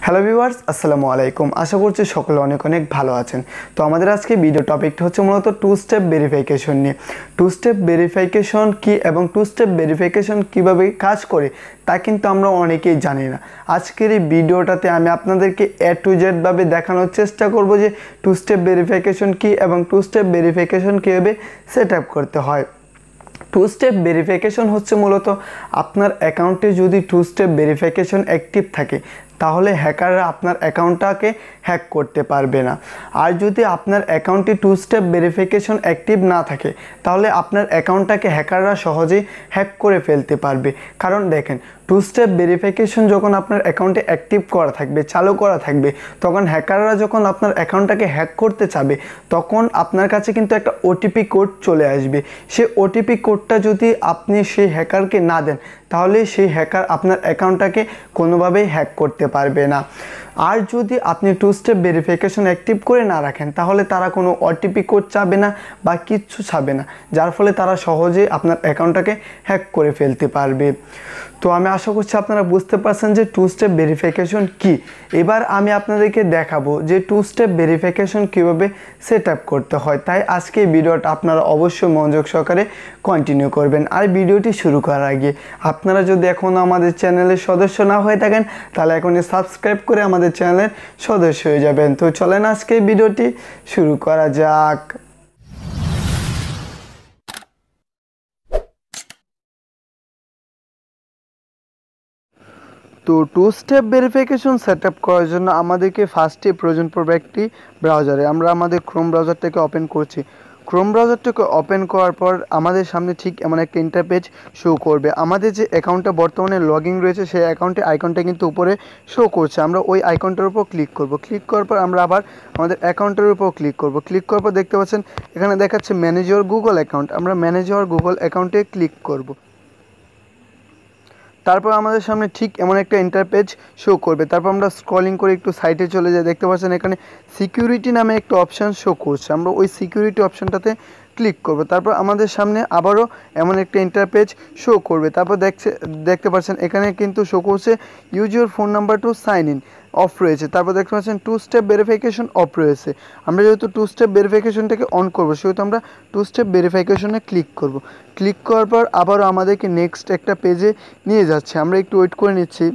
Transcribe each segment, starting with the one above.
Hello viewers, আসসালামু আলাইকুম। আশা করছি সকলে অনেক অনেক ভালো আছেন। তো আমাদের আজকে ভিডিও টপিকটা হচ্ছে মূলত টু স্টেপ ভেরিফিকেশন নিয়ে। টু স্টেপ ভেরিফিকেশন কি এবং টু স্টেপ ভেরিফিকেশন কিভাবে কাজ করে তা কিন্তু আমরা অনেকেই জানি না। আজকের এই ভিডিওটাতে আমি আপনাদেরকে এ টু জেড ভাবে দেখানোর চেষ্টা করব যে টু স্টেপ ভেরিফিকেশন কি এবং টু স্টেপ ভেরিফিকেশন কীভাবে সেট আপ করতে হয়। টু স্টেপ ভেরিফিকেশন হচ্ছে মূলত আপনার অ্যাকাউন্টে যদি টু স্টেপ ভেরিফিকেশন অ্যাক্টিভ থাকে তাহলে হ্যাকাররা আপনার অ্যাকাউন্টটাকে হ্যাক করতে পারবে না। আর যদি আপনার অ্যাকাউন্টে টু স্টেপ ভেরিফিকেশন অ্যাক্টিভ না থাকে তাহলে আপনার অ্যাকাউন্টটাকে হ্যাকাররা সহজেই হ্যাক করে ফেলতে পারবে। কারণ দেখেন, টু স্টেপ ভেরিফিকেশন যখন আপনার অ্যাকাউন্টে অ্যাক্টিভ করা থাকবে, চালু করা থাকবে, তখন হ্যাকাররা যখন আপনার অ্যাকাউন্টটাকে হ্যাক করতে চাবে তখন আপনার কাছে কিন্তু একটা ওটিপি কোড চলে আসবে। সেই ওটিপি কোডটা যদি আপনি সেই হ্যাকারকে না দেন তাহলে সেই হ্যাকার আপনার অ্যাকাউন্টটাকে কোনোভাবেই হ্যাক করতে পারবে না। আর যদি আপনি টু স্টেপ ভেরিফিকেশন অ্যাক্টিভ করে না রাখেন তাহলে তারা কোনো ওটিপি কোড চাবে না বা কিচ্ছু চাবে না, যার ফলে তারা সহজেই আপনার অ্যাকাউন্টটাকে হ্যাক করে ফেলতে পারবে। তো আমি আশা করছি আপনারা বুঝতে পারছেন যে টু স্টেপ ভেরিফিকেশন কি। এবার আমি আপনাদেরকে দেখাবো যে টু স্টেপ ভেরিফিকেশন কীভাবে সেট আপ করতে হয়। তাই আজকে এই ভিডিওটা আপনারা অবশ্যই মনোযোগ সহকারে কন্টিনিউ করবেন। আর ভিডিওটি শুরু করার আগে আপনারা যদি এখনও আমাদের চ্যানেলের সদস্য না হয়ে থাকেন তাহলে এখনই সাবস্ক্রাইব করে আমাদের চ্যানেলের সদস্য হয়ে যাবেন। তো চলেন আজকে এই ভিডিওটি শুরু করা যাক। তো two step verification set up করার জন্য আমাদেরকে ফার্স্টে প্রয়োজন পড়বে একটি ব্রাউজারে। আমরা আমাদের ক্রোম ব্রাউজারটাকে ওপেন করছি। ক্রোম ব্রাউজারটাকে ওপেন করার পর আমাদের সামনে ঠিক এমন একটা ইন্টারপেজ শো করবে। আমাদের যে অ্যাকাউন্টটা বর্তমানে লগ ইন রয়েছে সেই অ্যাকাউন্টে আইকনটা কিন্তু উপরে শো করছে। আমরা ওই আইকনটার উপর ক্লিক করব। ক্লিক করার পর আমরা আবার আমাদের অ্যাকাউন্টের উপর ক্লিক করব। ক্লিক করার পর দেখতে পাচ্ছেন এখানে দেখাচ্ছে ম্যানেজ ইওর গুগল অ্যাকাউন্ট। আমরা ম্যানেজ ইওর গুগল অ্যাকাউন্টে ক্লিক করব। তারপর আমাদের সামনে ঠিক এমন একটা ইন্টারপেজ শো করবে। তারপর আমরা স্ক্রলিং করে একটু সাইটে চলে যাই। দেখতে পাচ্ছেন এখানে সিকিউরিটি নামে একটা অপশান শো করছে। আমরা ওই সিকিউরিটি অপশানটাতে ক্লিক করব। তারপর আমাদের সামনে আবারও এমন একটা ইন্টারপেজ শো করবে। তারপর দেখতে পাচ্ছেন এখানে কিন্তু শো করছে use your phone number to sign in off রয়েছে। তারপর দেখতে পাচ্ছেন টু স্টেপ ভেরিফিকেশন অফ রয়েছে। আমরা যেহেতু টু স্টেপ ভেরিফিকেশনটাকে অন করবো সেহেতু আমরা টু স্টেপ ভেরিফিকেশনে ক্লিক করব। ক্লিক করার পর আবারও আমাদেরকে নেক্সট একটা পেজে নিয়ে যাচ্ছে। আমরা একটু ওয়েট করে নিচ্ছি।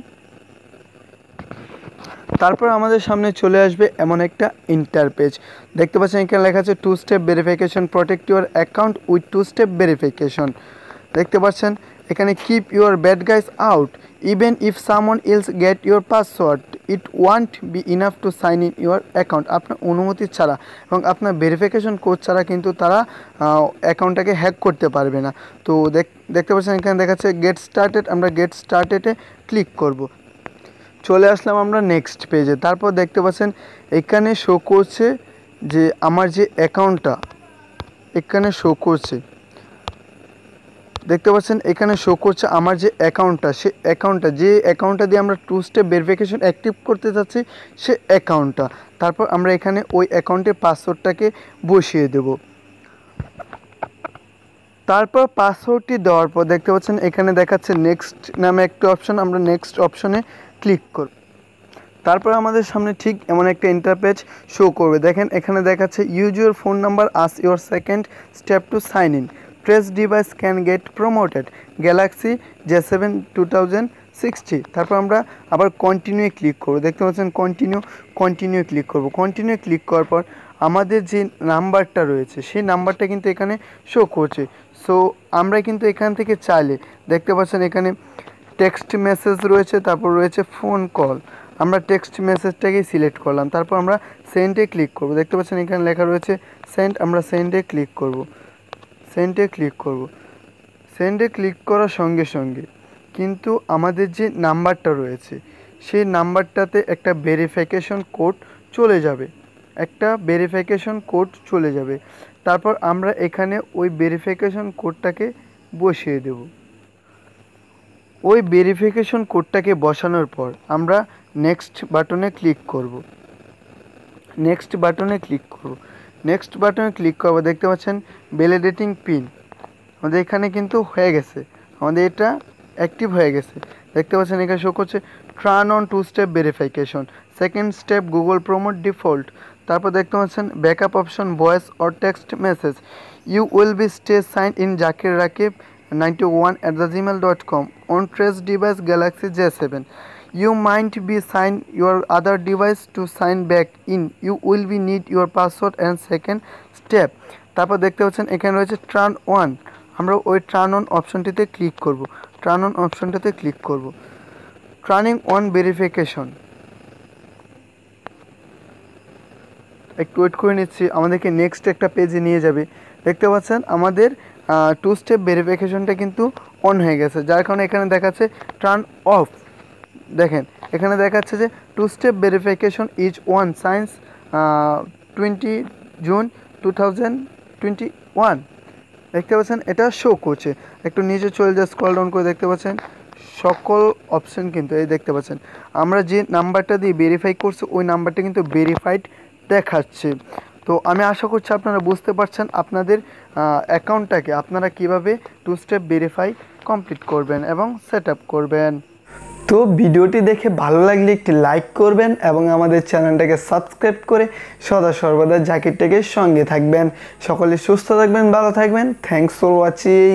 তারপর আমাদের সামনে চলে আসবে এমন একটা ইন্টারপেজ। দেখতে পাচ্ছেন এখানে লেখা আছে two step verification, protect your account with two step verification. দেখতে পাচ্ছেন এখানে keep your bad guys out even if someone else get your password it won't be enough to sign in your account. আপনার অনুমতি ছাড়া এবং আপনার verification code ছাড়া কিন্তু তারা অ্যাকাউন্টটাকে হ্যাক করতে পারবে না। তো দেখতে পাচ্ছেন এখানে দেখাচ্ছে গেট স্টার্টেড। আমরা গেট স্টার্টেডে ক্লিক করব। চলে আসলাম আমরা নেক্সট পেজে। তারপর দেখতে পাচ্ছেন এখানে শো করছে যে আমার যে অ্যাকাউন্টটা এখানে শো করছে। দেখতে পাচ্ছেন এখানে শো করছে আমার যে অ্যাকাউন্টটা, সে অ্যাকাউন্টটা যে অ্যাকাউন্টটা দিয়ে আমরা টু স্টেপ ভেরিফিকেশন অ্যাক্টিভ করতে যাচ্ছি সে অ্যাকাউন্টটা। তারপর আমরা এখানে ওই অ্যাকাউন্টের পাসওয়ার্ডটাকে বসিয়ে দেব। তারপর পাসওয়ার্ডটি দেওয়ার পর দেখতে পাচ্ছেন এখানে দেখাচ্ছে নেক্সট নামে একটা অপশান। আমরা নেক্সট অপশানে ক্লিক করব। তারপর আমাদের সামনে ঠিক এমন একটা ইন্টারপেজ শো করবে। দেখেন এখানে দেখাচ্ছে use your phone number as your second step to sign in, press device can get promoted, Galaxy J7 2060। তারপর আমরা আবার কন্টিনিউ ক্লিক করব। দেখতে পাচ্ছেন কন্টিনিউ ক্লিক করব। কন্টিনিউ ক্লিক করার পর আমাদের যে নাম্বারটা রয়েছে সেই নাম্বারটা কিন্তু এখানে শো করছে। সো আমরা কিন্তু এখান থেকে চাইলে দেখতে পাচ্ছেন এখানে টেক্সট মেসেজ রয়েছে, তারপর রয়েছে ফোন কল। আমরা টেক্সট মেসেজটাকে সিলেক্ট করলাম। তারপর আমরা সেন্ডে ক্লিক করব। দেখতে পাচ্ছেন এখানে লেখা রয়েছে সেন্ড। আমরা সেন্ডে ক্লিক করব। সেন্ডে ক্লিক করার সঙ্গে সঙ্গে কিন্তু আমাদের যে নাম্বারটা রয়েছে সেই নাম্বারটাতে একটা ভেরিফিকেশন কোড চলে যাবে। তারপর আমরা এখানে ওই ভেরিফিকেশন কোডটাকে বসিয়ে দেব। ওই ভেরিফিকেশন কোডটাকে বসানোর পর আমরা নেক্সট বাটনে ক্লিক করব। নেক্সট বাটনে ক্লিক করব। দেখতে পাচ্ছেন ভ্যালিডেটিং পিন আমাদের এখানে কিন্তু হয়ে গেছে, আমাদের এটা অ্যাক্টিভ হয়ে গেছে। দেখতে পাচ্ছেন এখানে শো করছে turn on two step verification, second step Google promote default. তারপর দেখতে পাচ্ছেন backup option voice or text message, you will be stay sign in Zakir Rakib 91@gmail.com on trace device Galaxy J7. You might be sign your other device to sign back in. You will be need your password and second step. তারপর দেখতে পাচ্ছেন এখানে রয়েছে turn on, আমরা ওই turn on অপশনটিতে click করব। Turn on অপশনটাতে ক্লিক করব। টার্নিং অন ভেরিফিকেশন, একটু ওয়েট করে নিচ্ছি, আমাদেরকে নেক্সট একটা পেজে নিয়ে যাবে। দেখতে পাচ্ছেন আমাদের টু স্টেপ ভেরিফিকেশনটা কিন্তু অন হয়ে গেছে, যার কারণে এখানে দেখাচ্ছে টার্ন অফ। দেখেন এখানে দেখাচ্ছে যে two step verification is on since 20 June 2021। দেখতে পাচ্ছেন এটা শো করছে। একটু নিচে চলে যায়, স্ক্রল ডাউন করে দেখতে পাচ্ছেন সকল অপশন কিন্তু এই দেখতে পাচ্ছেন আমরা যে নাম্বারটা দিয়ে ভেরিফাই করছি ওই নাম্বারটা কিন্তু ভেরিফাইড দেখাচ্ছে। তো আমি আশা করছি আপনারা বুঝতে পারছেন আপনাদের অ্যাকাউন্টটাকে আপনারা কিভাবে টু স্টেপ ভেরিফাই কমপ্লিট করবেন এবং সেট আপ করবেন। তো ভিডিওটি দেখে ভালো লাগলে একটি লাইক করবেন এবং আমাদের চ্যানেলটাকে সাবস্ক্রাইব করে সদা সর্বদা জাকির টেকের সঙ্গে থাকবেন। সকলে সুস্থ থাকবেন, ভালো থাকবেন। Thanks for watching.